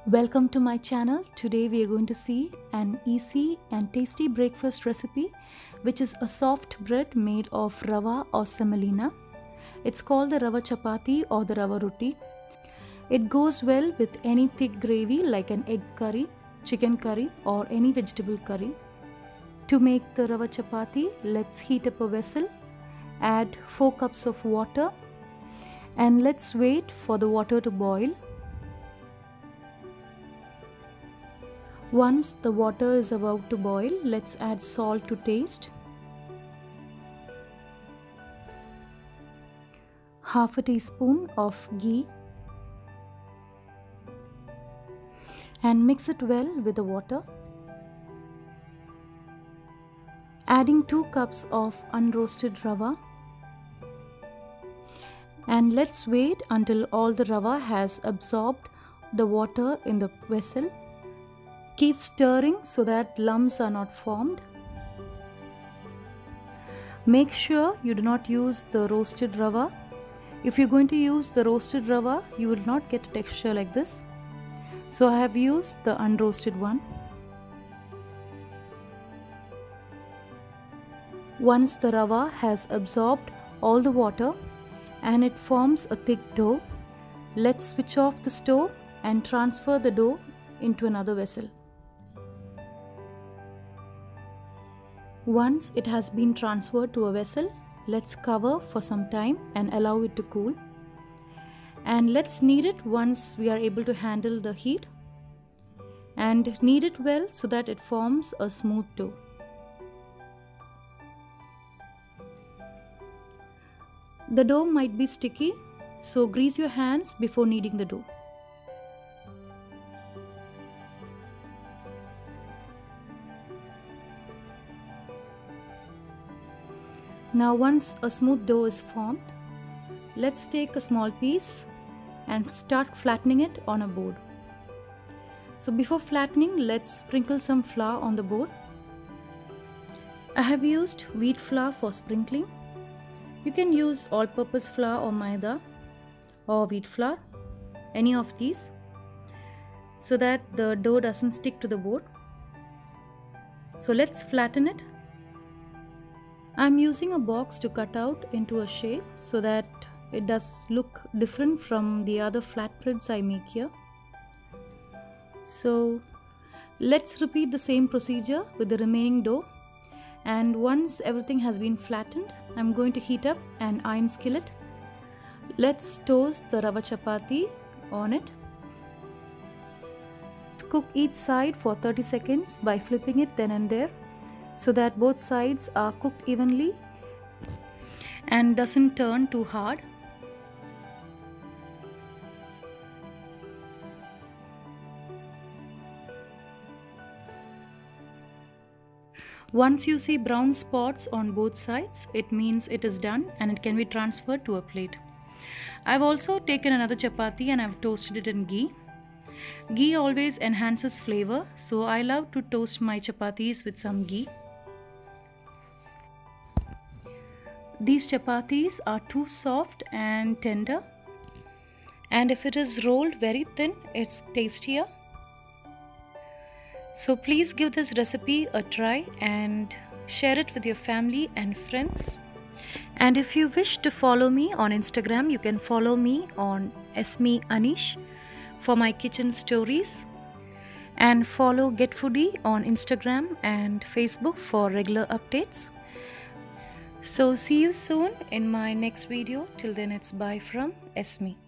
Welcome to my channel. Today we are going to see an easy and tasty breakfast recipe, which is a soft bread made of Rava or Semolina. It's called the Rava chappati or the Rava roti. It goes well with any thick gravy like an egg curry, chicken curry or any vegetable curry. To make the Rava chappati, let's heat up a vessel, add 4 cups of water and let's wait for the water to boil. Once the water is about to boil, let's add salt to taste, half a teaspoon of ghee, and mix it well with the water. Adding 2 cups of unroasted rava, and let's wait until all the rava has absorbed the water in the vessel. Keep stirring so that lumps are not formed. Make sure you do not use the roasted rava. If you're going to use the roasted rava, you will not get a texture like this. So I have used the unroasted one. Once the rava has absorbed all the water and it forms a thick dough, let's switch off the stove and transfer the dough into another vessel. Once it has been transferred to a vessel, let's cover for some time and allow it to cool. And let's knead it once we are able to handle the heat. And knead it well so that it forms a smooth dough. The dough might be sticky, so grease your hands before kneading the dough. Now once a smooth dough is formed, let's take a small piece and start flattening it on a board. So before flattening, let's sprinkle some flour on the board. I have used wheat flour for sprinkling. You can use all-purpose flour or Maida or wheat flour, any of these, so that the dough doesn't stick to the board. So let's flatten it. I'm using a box to cut out into a shape so that it does look different from the other flatbreads I make here. So let's repeat the same procedure with the remaining dough, and once everything has been flattened, I'm going to heat up an iron skillet. Let's toast the rava chapati on it. Cook each side for 30 seconds by flipping it then and there, so that both sides are cooked evenly and doesn't turn too hard. Once you see brown spots on both sides, it means it is done and it can be transferred to a plate. I've also taken another chapati and I've toasted it in ghee. Ghee always enhances flavor, so I love to toast my chapatis with some ghee. These chapatis are too soft and tender, and if it is rolled very thin, it's tastier. So please give this recipe a try and share it with your family and friends. And if you wish to follow me on Instagram, you can follow me on Esmy Anish for my kitchen stories, and follow Get Foodie on Instagram and Facebook for regular updates. So see you soon in my next video. Till then, it's bye from Esmy.